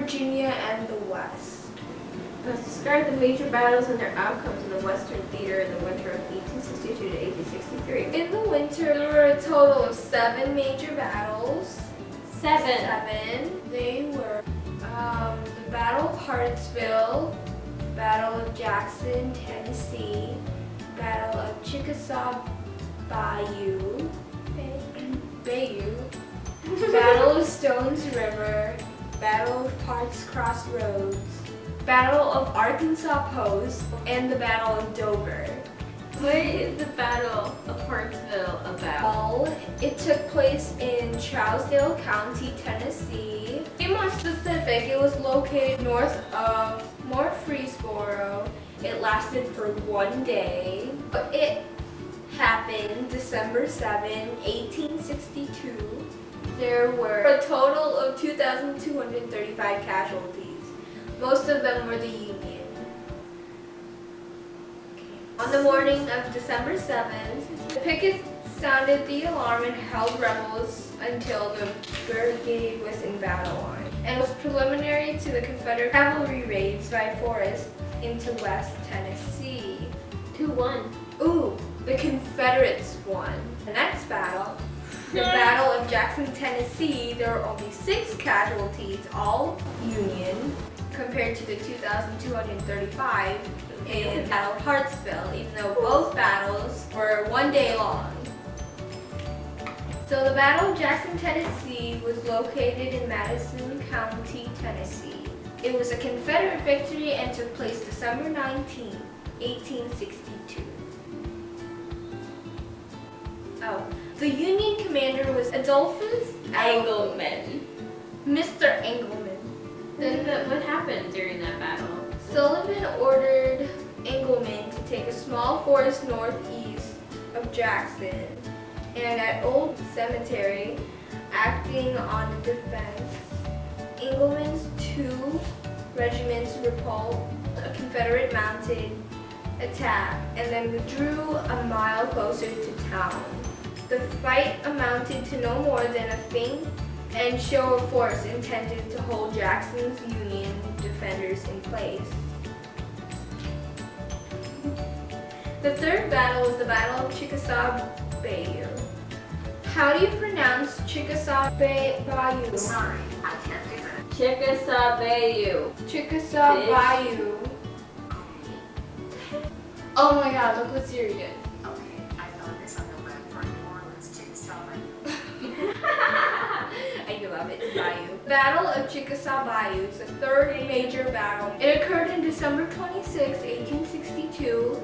Virginia and the West. Let's describe the major battles and their outcomes in the Western theater in the winter of 1862 to 1863. In the winter, there were a total of 7 major battles. 7. They were the Battle of Hartsville, Battle of Jackson, Tennessee, Battle of Chickasaw Bayou, Battle of Stones River, Battle of Parks Crossroads, Battle of Arkansas Post, and the Battle of Dover. What is the Battle of Hartsville about? Well, it took place in Trousdale County, Tennessee. To be more specific, it was located north of Murfreesboro. It lasted for 1 day. It happened December 7, 1862. There were a total of 2,235 casualties. Most of them were the Union. On the morning of December 7th, the pickets sounded the alarm and held rebels until the brigade was in battle line. And it was preliminary to the Confederate cavalry raids by Forrest into West Tennessee. Who won? Ooh, the Confederates won. The next battle, the Battle of Jackson, Tennessee, there were only 6 casualties, all Union, compared to the 2,235 in the Battle of Hartsville, even though both battles were 1 day long. So the Battle of Jackson, Tennessee was located in Madison County, Tennessee. It was a Confederate victory and took place December 19, 1862. Oh, the Union commander was Adolphus Engelman. Mr. Engelman. Then what happened during that battle? Sullivan ordered Engelman to take a small force northeast of Jackson and at Old Cemetery, acting on the defense. Engelman's 2 regiments repulsed a Confederate mounted attack and then withdrew a mile closer to town. The fight amounted to no more than a feint and show of force intended to hold Jackson's Union defenders in place. The third battle was the Battle of Chickasaw Bayou. How do you pronounce Chickasaw Bayou? Sorry, I can't do that. Chickasaw Bayou. Chickasaw Fish. Bayou. Oh my god, look what Siri did. Okay, I found this on the web for New Orleans Chickasaw Bayou. I love it, Bayou. Battle of Chickasaw Bayou is the third major battle. It occurred in December 26, 1862,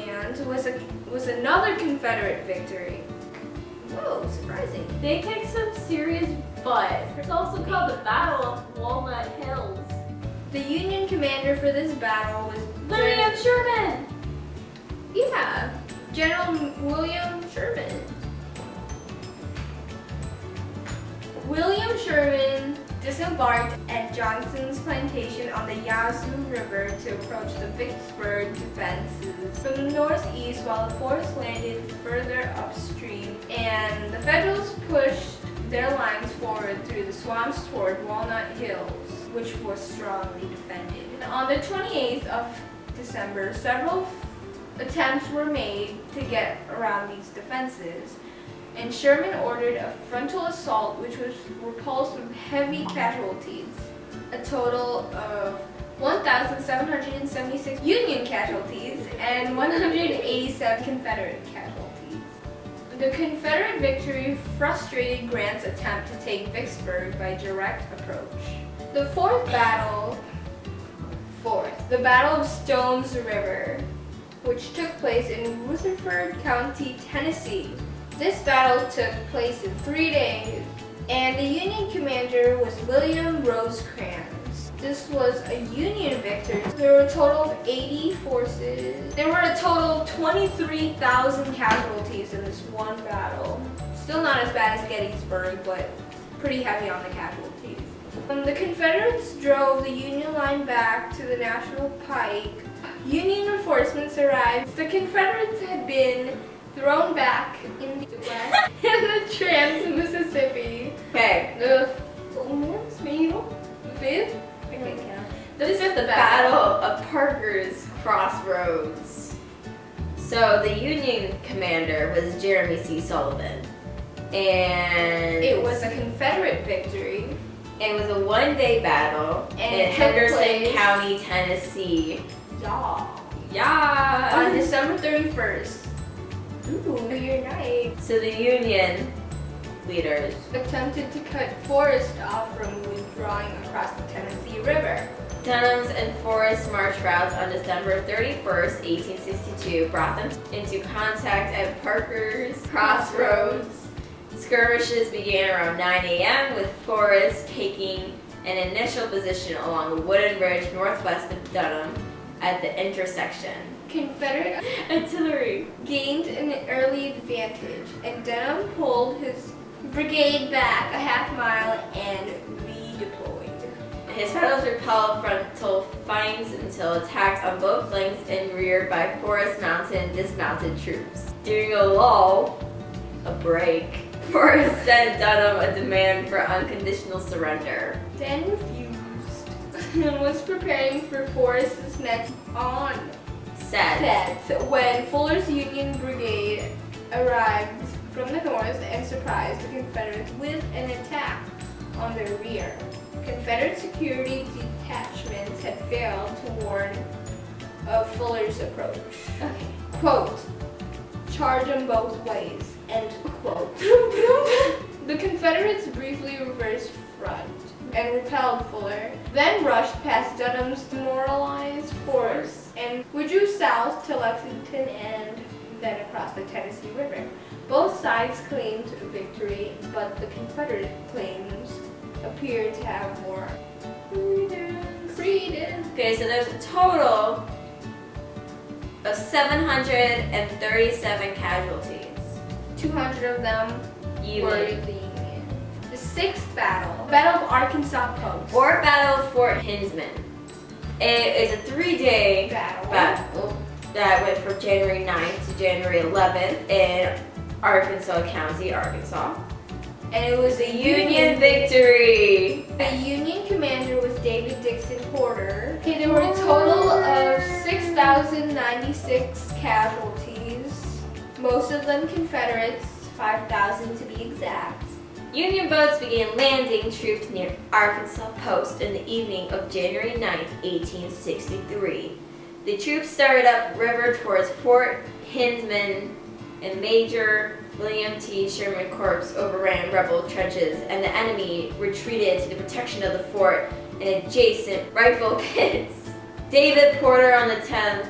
and was another Confederate victory. Whoa, surprising. They kicked some serious butt. It's also called the Battle of Walnut Hills. The Union commander for this battle was William Sherman. Yeah, General William Sherman. William Sherman disembarked at Johnson's plantation on the Yazoo River to approach the Vicksburg defenses from the northeast, while the force landed further upstream, and the Federals pushed their lines forward through the swamps toward Walnut Hills, which was strongly defended. On the 28th of December, several attempts were made to get around these defenses, and Sherman ordered a frontal assault which was repulsed with heavy casualties. A total of 1,776 Union casualties and 187 Confederate casualties. The Confederate victory frustrated Grant's attempt to take Vicksburg by direct approach. The the Battle of Stones River, which took place in Rutherford County, Tennessee. This battle took place in 3 days, and the Union commander was William Rosecrans. This was a Union victory. There were a total of 80 forces. There were a total of 23,000 casualties in this one battle. Still not as bad as Gettysburg, but pretty heavy on the casualties. When the Confederates drove the Union line back to the National Pike, Union reinforcements arrived. The Confederates had been thrown back in the west in the Trans-Mississippi. Okay. The 5th Battle of Parker's Crossroads. So the Union commander was Jeremy C. Sullivan. And It was a Confederate victory. it was a one-day battle And in it took Henderson place- County, Tennessee. Yeah. Yeah. On December 31st. Ooh, New Year night. So the Union leaders Attempted to cut Forrest off from withdrawing across the Tennessee River. Dunham's and Forrest march routes on December 31st, 1862 brought them into contact at Parker's Crossroads. Skirmishes began around 9 a.m. with Forrest taking an initial position along the wooden ridge northwest of Dunham at the intersection. Confederate Artillery. gained an early advantage, and Denham pulled his brigade back a half mile and redeployed. His fellows repelled frontal flanks until attacked on both flanks and rear by Forrest mounted dismounted troops. During a lull, a break, Forrest sent Dunham a demand for unconditional surrender. Dan refused and was preparing for Forrest's next onset when Fuller's Union Brigade arrived from the north and surprised the Confederates with an attack on their rear. Confederate security detachments had failed to warn of Fuller's approach. Okay. Quote, charge them both ways, end quote. The Confederates briefly reversed front and repelled Fuller, then rushed past Dunham's demoralized force and withdrew south to Lexington and then across the Tennessee River. Both sides claimed victory, but the Confederate claims appeared to have more credence. Okay, so there's a total of 737 casualties. 200 of them were Union. the Union. The sixth battle, Battle of Arkansas Post. Or Battle of Fort Hinsman. It is a 3-day battle that went from January 9th to January 11th in Arkansas County, Arkansas. And it was a Union victory! The Union commander was David Dixon Porter. Okay, there were a total of 6,096 casualties, most of them Confederates, 5,000 to be exact. Union boats began landing troops near Arkansas Post in the evening of January 9th, 1863. The troops started upriver towards Fort Hinsman, and Major William T. Sherman Corps overran rebel trenches, and the enemy retreated to the protection of the fort and adjacent rifle pits. David Porter on the 10th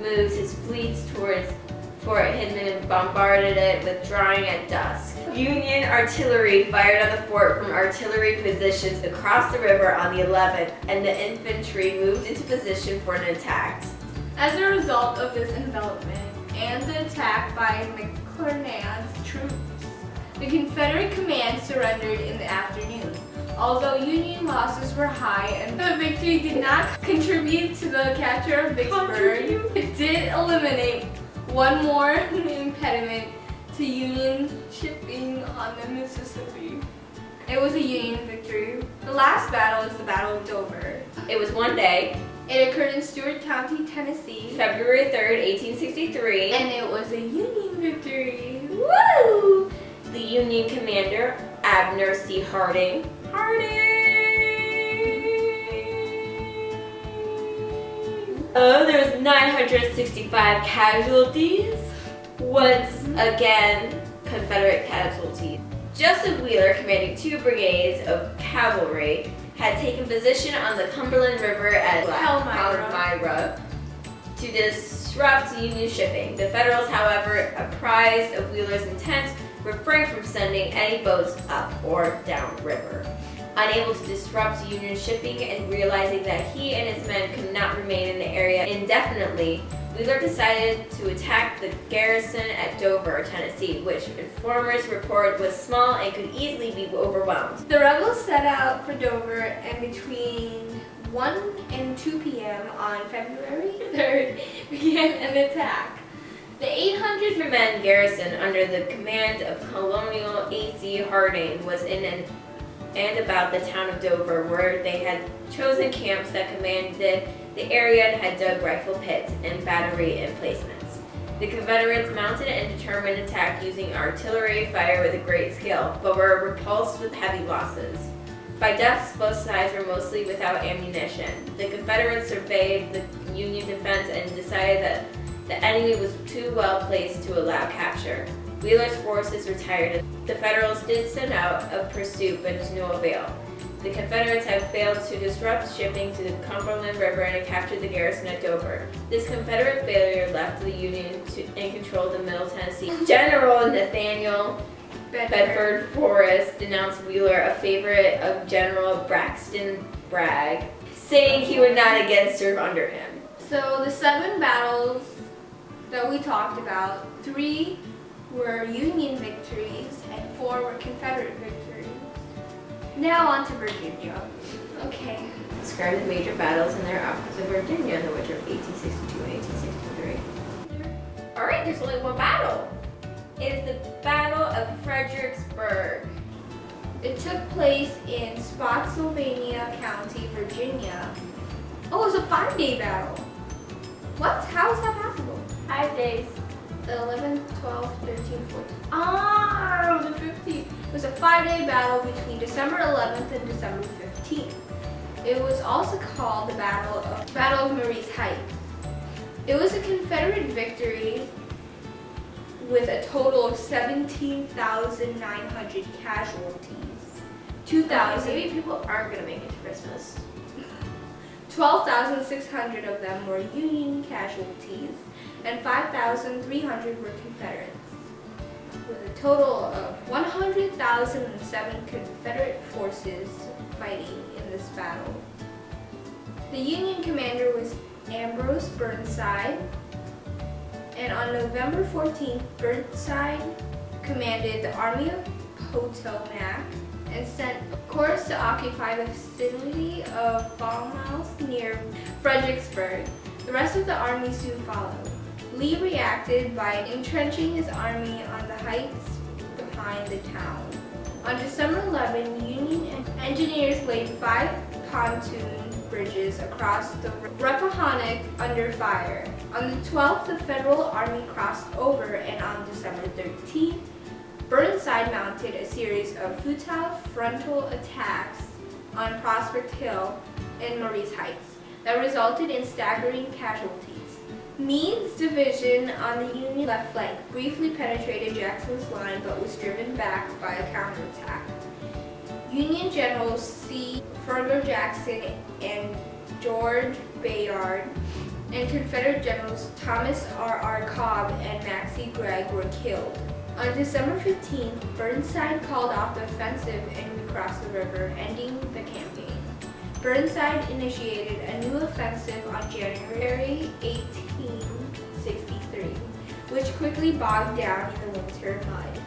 moved his fleets towards Fort Hinsman and bombarded it, withdrawing at dusk. Union artillery fired on the fort from artillery positions across the river on the 11th, and the infantry moved into position for an attack. As a result of this envelopment and the attack by McClernand's troops, the Confederate command surrendered in the afternoon. Although Union losses were high and the victory did not contribute to the capture of Vicksburg, it did eliminate one more impediment to Union shipping on the Mississippi. It was a Union victory. The last battle is the Battle of Dover. It was one day, It occurred in Stewart County, Tennessee, February 3rd, 1863. and it was a Union victory. Woo! The Union commander, Abner C. Harding. Oh, there was 965 casualties. Once again, Confederate casualties. Joseph Wheeler, commanding 2 brigades of cavalry, had taken position on the Cumberland River at Palmyra to disrupt Union shipping. The Federals, however, apprised of Wheeler's intent, refrained from sending any boats up or down river. Unable to disrupt Union shipping and realizing that he and his men could not remain in the area indefinitely, Wheeler decided to attack the garrison at Dover, Tennessee, which informers report was small and could easily be overwhelmed. The rebels set out for Dover, and between 1 and 2 p.m. on February 3rd began an attack. The 800 Men garrison under the command of Colonel A.C. Harding was in an and about the town of Dover, where they had chosen camps that commanded the area and had dug rifle pits and battery emplacements. The Confederates mounted a determined attack using artillery fire with a great skill, but were repulsed with heavy losses. By dusk, both sides were mostly without ammunition. The Confederates surveyed the Union defense and decided that the enemy was too well placed to allow capture. Wheeler's forces retired. The Federals did send out a pursuit, but to no avail. The Confederates had failed to disrupt shipping to the Cumberland River and had captured the garrison at Dover. This Confederate failure left the Union in control of the Middle Tennessee. General Nathaniel Bedford Forrest denounced Wheeler a favorite of General Braxton Bragg, saying he would not again serve under him. So the 7 battles that we talked about, 3 were Union victories and 4 were Confederate victories. Now on to Virginia. Okay. Describe the major battles and their outcomes of Virginia in the winter of 1862 and 1863. Alright, there's only one battle. It is the Battle of Fredericksburg. It took place in Spotsylvania County, Virginia. Oh, it was a 5-day battle. What? How is that possible? 5 days. The 11th, 12th, 13th, 14th. Ah, the 15th. It was a 5-day battle between December 11th and December 15th. It was also called the Battle of Marye's Heights. It was a Confederate victory with a total of 17,900 casualties. 2,000. Maybe people aren't going to make it to Christmas. 12,600 of them were Union casualties, and 5,300 were Confederates, with a total of 100,007 Confederate forces fighting in this battle. The Union commander was Ambrose Burnside, and on November 14th, Burnside commanded the Army of Potomac and sent corps to occupy the vicinity of Falmouth near Fredericksburg. The rest of the army soon followed. Lee reacted by entrenching his army on the heights behind the town. On December 11, Union engineers laid 5 pontoon bridges across the Rappahannock under fire. On the 12th, the Federal Army crossed over, and on December 13th, Burnside mounted a series of futile frontal attacks on Prospect Hill and Marye's Heights that resulted in staggering casualties. Meade's division on the Union left flank briefly penetrated Jackson's line but was driven back by a counterattack. Union Generals C. Fergus Jackson and George Bayard and Confederate Generals Thomas R. Cobb and Maxcy Gregg were killed. On December 15th, Burnside called off the offensive and recrossed the river, ending the campaign. Burnside initiated a new offensive on January 1863, which quickly bogged down in the winter mud.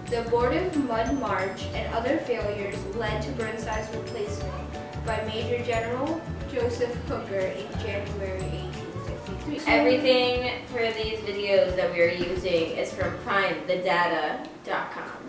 The abortive Mud March and other failures led to Burnside's replacement by Major General Joseph Hooker in January 1863. Everything for these videos that we are using is from primethedata.com.